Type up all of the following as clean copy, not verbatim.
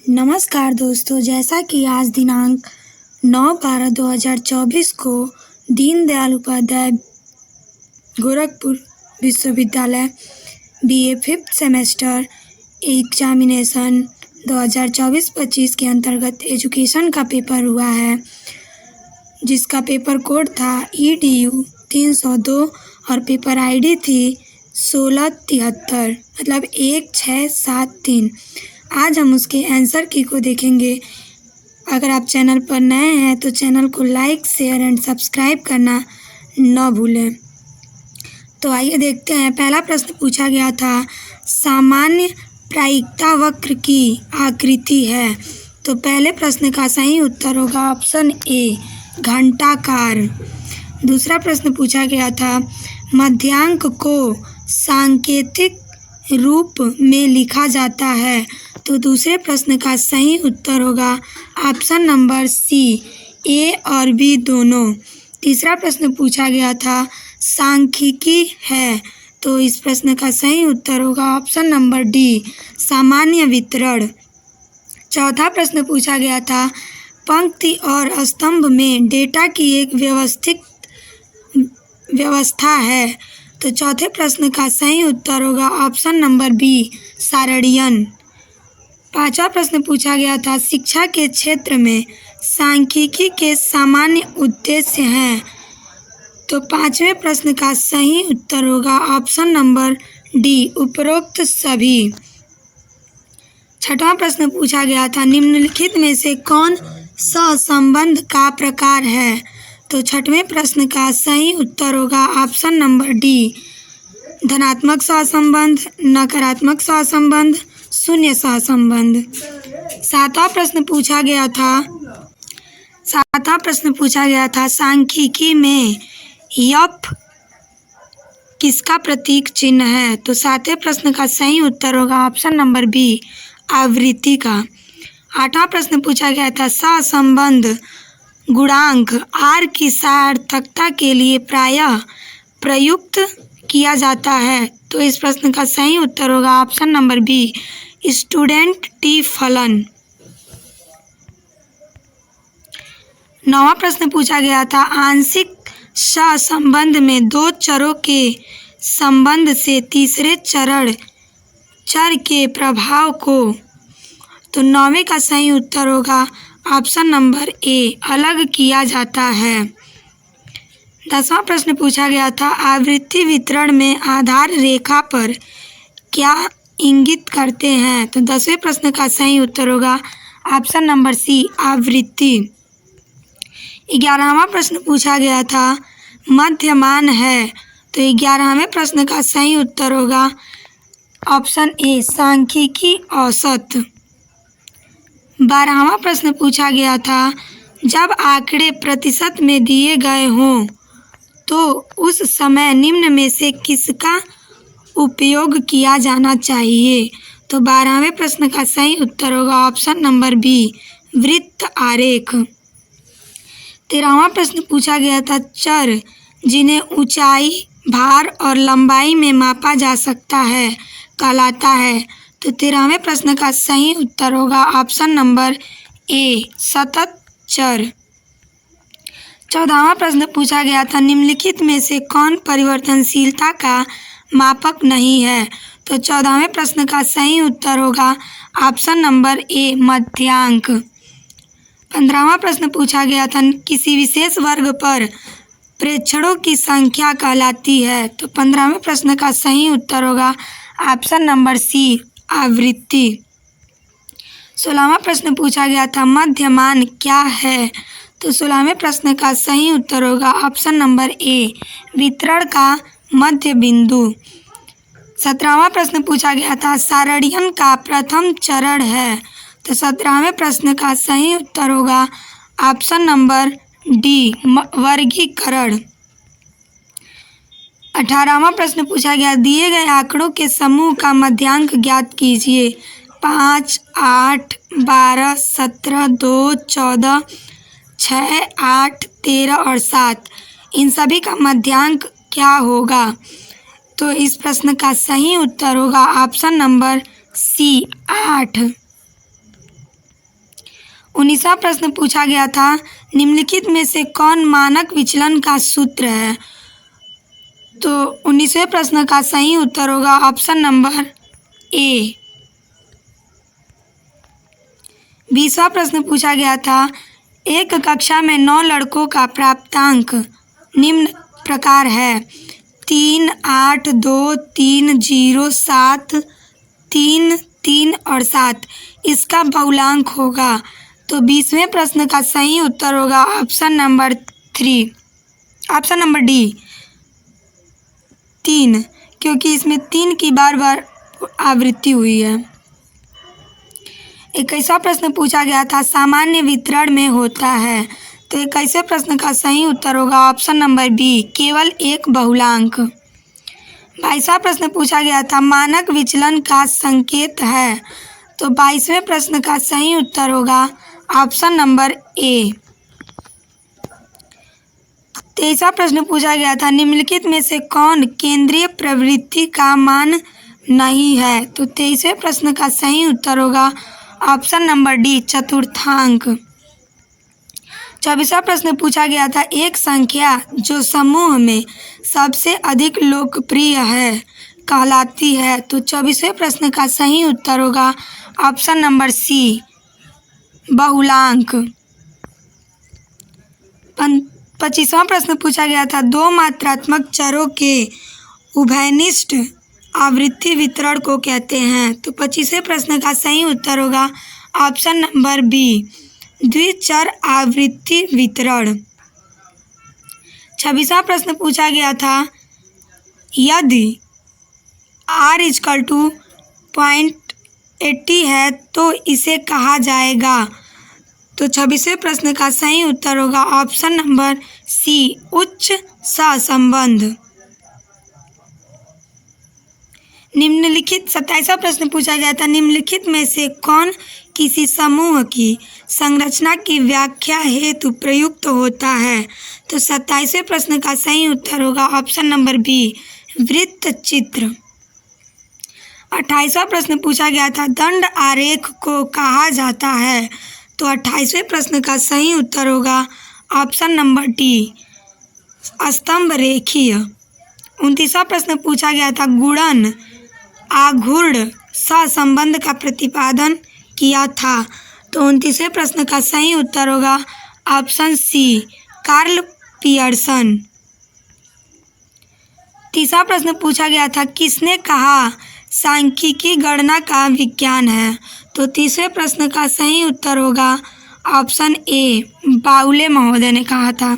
नमस्कार दोस्तों, जैसा कि आज दिनांक 9/12/2024 को दीनदयाल उपाध्याय गोरखपुर विश्वविद्यालय BA 5th सेमेस्टर एग्जामिनेशन 2024-25 के अंतर्गत एजुकेशन का पेपर हुआ है, जिसका पेपर कोड था EDU 302 और पेपर ID थी 1673, मतलब 1673। आज हम उसके आंसर की को देखेंगे। अगर आप चैनल पर नए हैं तो चैनल को लाइक, शेयर एंड सब्सक्राइब करना न भूलें। तो आइए देखते हैं। पहला प्रश्न पूछा गया था, सामान्य प्रायिकता वक्र की आकृति है। तो पहले प्रश्न का सही उत्तर होगा ऑप्शन ए, घंटाकार। दूसरा प्रश्न पूछा गया था, मध्यांक को सांकेतिक रूप में लिखा जाता है। तो दूसरे प्रश्न का सही उत्तर होगा ऑप्शन नंबर सी, ए और बी दोनों। तीसरा प्रश्न पूछा गया था, सांख्यिकी है। तो इस प्रश्न का सही उत्तर होगा ऑप्शन नंबर डी, सामान्य वितरण। चौथा प्रश्न पूछा गया था, पंक्ति और स्तंभ में डेटा की एक व्यवस्थित व्यवस्था है। तो चौथे प्रश्न का सही उत्तर होगा ऑप्शन नंबर बी, सारणीयन। पांचवा प्रश्न पूछा गया था, शिक्षा के क्षेत्र में सांख्यिकी के सामान्य उद्देश्य हैं। तो पांचवें प्रश्न का सही उत्तर होगा ऑप्शन नंबर डी, उपरोक्त सभी। छठवां प्रश्न पूछा गया था, निम्नलिखित में से कौन सहसंबंध का प्रकार है। तो छठवें प्रश्न का सही उत्तर होगा ऑप्शन नंबर डी, धनात्मक सहसंबंध, नकारात्मक सहसंबंध, शून्य सहसंबंध। सातवां प्रश्न पूछा गया था, सांख्यिकी में यफ किसका प्रतीक चिन्ह है। तो सातवें प्रश्न का सही उत्तर होगा ऑप्शन नंबर बी, आवृत्ति का। आठवां प्रश्न पूछा गया था, सहसंबंध गुणांक R की सार्थकता के लिए प्रायः प्रयुक्त किया जाता है। तो इस प्रश्न का सही उत्तर होगा option number B, student T फलन। नौवां प्रश्न पूछा गया था, आंशिक सहसंबंध में दो चरों के संबंध से तीसरे चर के प्रभाव को। तो नौवें का सही उत्तर होगा ऑप्शन नंबर ए, अलग किया जाता है। 10वां प्रश्न पूछा गया था, आवृत्ति वितरण में आधार रेखा पर क्या इंगित करते हैं। तो 10वें प्रश्न का सही उत्तर होगा ऑप्शन नंबर सी, आवृत्ति। 11वां प्रश्न पूछा गया था, मध्यमान है। तो 11वें प्रश्न का सही उत्तर होगा ऑप्शन ए, सांख्यिकी औसत। 12वां प्रश्न पूछा गया था, जब आंकड़े प्रतिशत में दिए गए हों तो उस समय निम्न में से किसका उपयोग किया जाना चाहिए। तो 12वें प्रश्न का सही उत्तर होगा ऑप्शन नंबर बी, वृत्त आरेख। 13वां प्रश्न पूछा गया था, चर जिन्हें ऊंचाई, भार और लंबाई में मापा जा सकता है कहलाता है। तो 13वें प्रश्न का सही उत्तर होगा ऑप्शन नंबर ए, सतत चर। 14वां प्रश्न पूछा गया था, निम्नलिखित में से कौन परिवर्तनशीलता का मापक नहीं है। तो 14वें प्रश्न का सही उत्तर होगा ऑप्शन नंबर ए, मध्यांक। 15वां प्रश्न पूछा गया था, किसी विशेष वर्ग पर प्रेक्षणों की संख्या कहलाती है। तो 15वें प्रश्न का सही उत्तर होगा ऑप्शन नंबर सी, आवृत्ति। 16वां प्रश्न पूछा गया था, मध्यमान क्या है। तो 16वें प्रश्न का सही उत्तर होगा ऑप्शन नंबर ए, वितरण का मध्य बिंदु। 17वां प्रश्न पूछा गया था, सारणियन का प्रथम चरण है। तो 17वें प्रश्न का सही उत्तर होगा ऑप्शन नंबर डी, वर्गीकरण। 18वां प्रश्न पूछा गया, दिए गए आंकड़ों के समूह का मध्यांक ज्ञात कीजिए। 5, 8, 12, 17, 2, 14, 6, 8, 13 और 7, इन सभी का मध्यांक क्या होगा। तो इस प्रश्न का सही उत्तर होगा ऑप्शन नंबर सी, 8। 19वां प्रश्न पूछा गया था, निम्नलिखित में से कौन मानक विचलन का सूत्र है? तो 19वें प्रश्न का सही उत्तर होगा ऑप्शन नंबर ए। 20वां प्रश्न पूछा गया था, एक कक्षा में 9 लड़कों का प्राप्तांक निम्न प्रकार है 3, 8, 2, 3, 0, 7, 3, 3 और 7। इसका बहुलांक होगा। तो 20वें प्रश्न का सही उत्तर होगा ऑप्शन नंबर डी 3, क्योंकि इसमें 3 की बार बार आवृत्ति हुई है। 21वां प्रश्न पूछा गया था, सामान्य वितरण में होता है। तो 21वें प्रश्न का सही उत्तर होगा ऑप्शन नंबर बी, केवल एक बहुलांक। 22वां प्रश्न पूछा गया था, मानक विचलन का संकेत है। तो 22वें प्रश्न का सही उत्तर होगा ऑप्शन नंबर ए। 23वां प्रश्न पूछा गया था, निम्नलिखित में से कौन केंद्रीय प्रवृत्ति का मान नहीं है? तो 23वें प्रश्न का सही उत्तर होगा ऑप्शन नंबर डी, चतुर्थांक। 24वां प्रश्न पूछा गया था, एक संख्या जो समूह में सबसे अधिक लोकप्रिय है कहलाती है। तो 24वें प्रश्न का सही उत्तर होगा ऑप्शन नंबर सी, बहुलांक। 25वां प्रश्न पूछा गया था, दो मात्रात्मक चरों के उभयनिष्ठ आवृत्ति वितरण को कहते हैं। तो 25वें प्रश्न का सही उत्तर होगा ऑप्शन नंबर बी, द्विचर आवृत्ति वितरण। 26वां प्रश्न पूछा गया था, यदि r = 0.80 है तो इसे कहा जाएगा। तो 26वें प्रश्न का सही उत्तर होगा ऑप्शन नंबर सी, उच्च सहसंबंध। 27वां प्रश्न पूछा गया था, निम्नलिखित में से कौन किसी समूह की संरचना की व्याख्या हेतु प्रयुक्त होता है? तो 27वें प्रश्न का सही उत्तर होगा ऑप्शन नंबर बी, वृत्त चित्र। 28वां प्रश्न पूछा गया था, दंड आरेख को कहा जाता है। तो 28वें प्रश्न का सही उत्तर होगा ऑप्शन नंबर डी, स्तंभ रेखीय। 29वां प्रश्न पूछा गया था, गुणन आघूर्ण सहसंबंध का प्रतिपादन किया था। तो 29वें प्रश्न का सही उत्तर होगा ऑप्शन सी, कार्ल पियर्सन। 30वां प्रश्न पूछा गया था, किसने कहा सांख्यिकी गणना का विज्ञान है? तो 30वें प्रश्न का सही उत्तर होगा ऑप्शन ए, बाउले महोदय ने कहा था।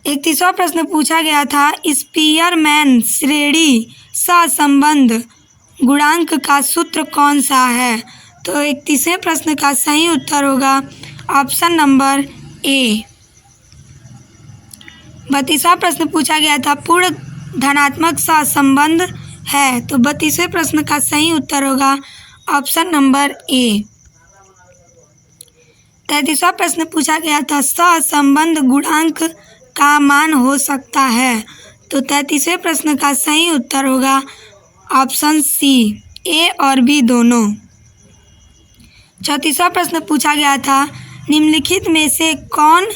31वां प्रश्न पूछा गया था, स्पीयरमैन श्रेणी सहसंबंध गुणांक का सूत्र कौन सा है? तो 31वें प्रश्न का सही उत्तर होगा ऑप्शन नंबर ए। 32वां प्रश्न पूछा गया था, पूर्ण धनात्मक सहसंबंध है। तो 32वें प्रश्न का सही उत्तर होगा ऑप्शन नंबर ए। 33वां प्रश्न पूछा गया था, सहसंबंध गुणांक का मान हो सकता है। तो 33वें प्रश्न का सही उत्तर होगा ऑप्शन सी, ए और बी दोनों। 34वां प्रश्न पूछा गया था, निम्नलिखित में से कौन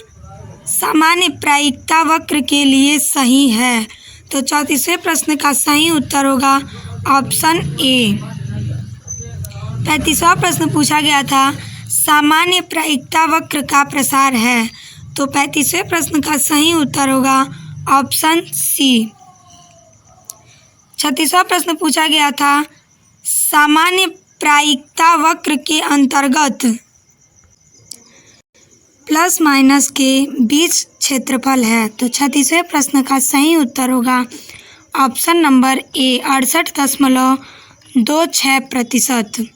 सामान्य प्रायिकता वक्र के लिए सही है? तो 34वें प्रश्न का सही उत्तर होगा ऑप्शन ए। 35वां प्रश्न पूछा गया था, सामान्य प्रायिकता वक्र का प्रसार है। तो 35वें प्रश्न का सही उत्तर होगा ऑप्शन सी। 36वां प्रश्न पूछा गया था, सामान्य प्रायिकता वक्र के अंतर्गत प्लस माइनस के बीच क्षेत्रफल है। तो 36वें प्रश्न का सही उत्तर होगा ऑप्शन नंबर ए, 68.26%।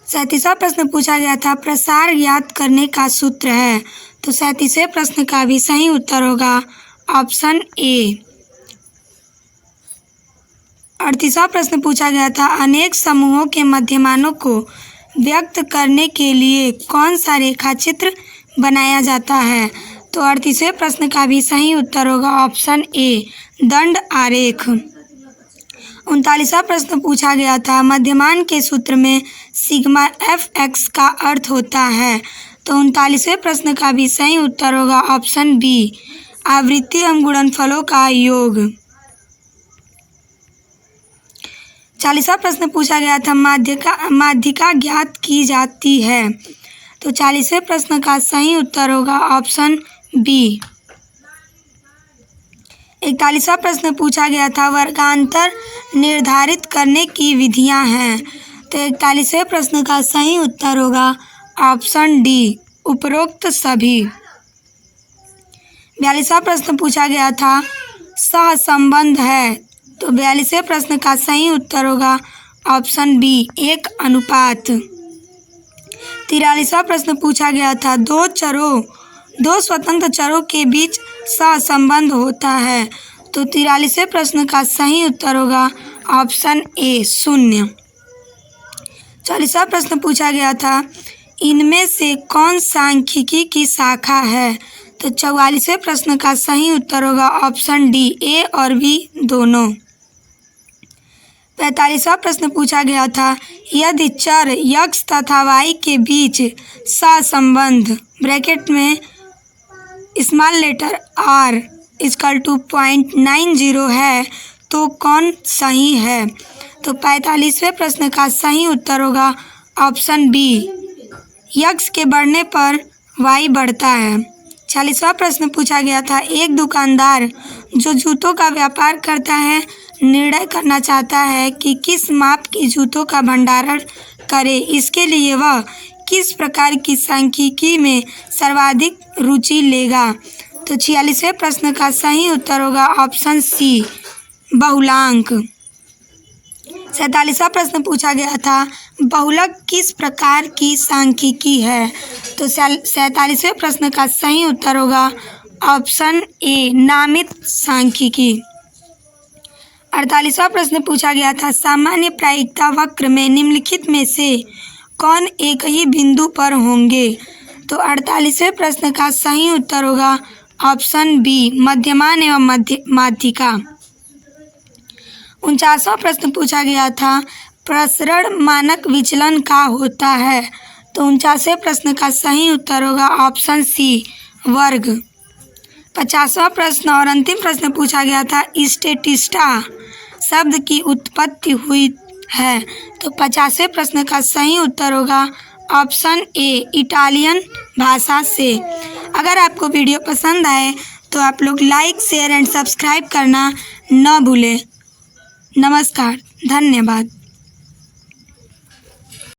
37वां प्रश्न पूछा गया था, प्रसार ज्ञात करने का सूत्र है। तो 37वें प्रश्न का भी सही उत्तर होगा ऑप्शन ए। 38वां प्रश्न पूछा गया था, अनेक समूहों के मध्यमानों को व्यक्त करने के लिए कौन सा रेखा चित्र बनाया जाता है? तो 38वें प्रश्न का भी सही उत्तर होगा ऑप्शन ए, दंड आरेख। 39वां प्रश्न पूछा गया था, मध्यमान के सूत्र में सिग्मा एफ एक्स का अर्थ होता है। तो 39वें प्रश्न का भी सही उत्तर होगा ऑप्शन बी, आवृत्ति एवं गुणनफलों का योग। 40वां प्रश्न पूछा गया था, माध्यिका ज्ञात की जाती है। तो 40वें प्रश्न का सही उत्तर होगा ऑप्शन बी। 41वां प्रश्न पूछा गया था, वर्गांतर निर्धारित करने की विधियां हैं। तो 41वें प्रश्न का सही उत्तर होगा ऑप्शन डी, उपरोक्त सभी। 42वां प्रश्न पूछा गया था, सहसंबंध है। तो 42वें प्रश्न का सही उत्तर होगा ऑप्शन बी, 1:। 43वां प्रश्न पूछा गया था, दो स्वतंत्र चरों के बीच सहसंबंध होता है। तो 43वें प्रश्न का सही उत्तर होगा ऑप्शन ए, 0। 44वां प्रश्न पूछा गया था, इनमें से कौन सांख्यिकी की शाखा है। तो 44वें प्रश्न का सही उत्तर होगा ऑप्शन डी, ए और बी दोनों। 45वां प्रश्न पूछा गया था, यदि चर x तथा y के बीच सहसंबंध ब्रैकेट में small letter r equal to 0.90 है तो कौन सही है। तो 45वें प्रश्न का सही उत्तर होगा ऑप्शन बी, x के बढ़ने पर y बढ़ता है। 46वां प्रश्न पूछा गया था, एक दुकानदार जो जूतों का व्यापार करता है निर्णय करना चाहता है कि किस माप के जूतों का भंडारण करे। इसके लिए वह किस प्रकार की सांख्यिकी में सर्वाधिक रुचि लेगा। तो 46वें प्रश्न का सही उत्तर होगा ऑप्शन सी, बहुलांक। 47वां प्रश्न पूछा गया था, बहुलक किस प्रकार की सांख्यिकी है। तो 47वें प्रश्न का सही उत्तर होगा ऑप्शन ए, नामित सांख्यिकी। 48वां प्रश्न पूछा गया था, सामान्य प्रायिकता वक्र में निम्नलिखित में से कौन एक ही बिंदु पर होंगे। तो 48वें प्रश्न का सही उत्तर होगा ऑप्शन बी, मध्यमान एवं माध्यिका। 49वां प्रश्न पूछा गया था, प्रसरण मानक विचलन का होता है। तो 49वें प्रश्न का सही उत्तर होगा ऑप्शन सी, वर्ग। 50वां प्रश्न और अंतिम प्रश्न पूछा गया था, स्टेटिस्टा शब्द की उत्पत्ति हुई है। तो 50वें प्रश्न का सही उत्तर होगा ऑप्शन ए, इटालियन भाषा से। अगर आपको वीडियो पसंद आए तो आप लोग लाइक, शेयर एंड सब्सक्राइब करना न भूलें। नमस्कार, धन्यवाद।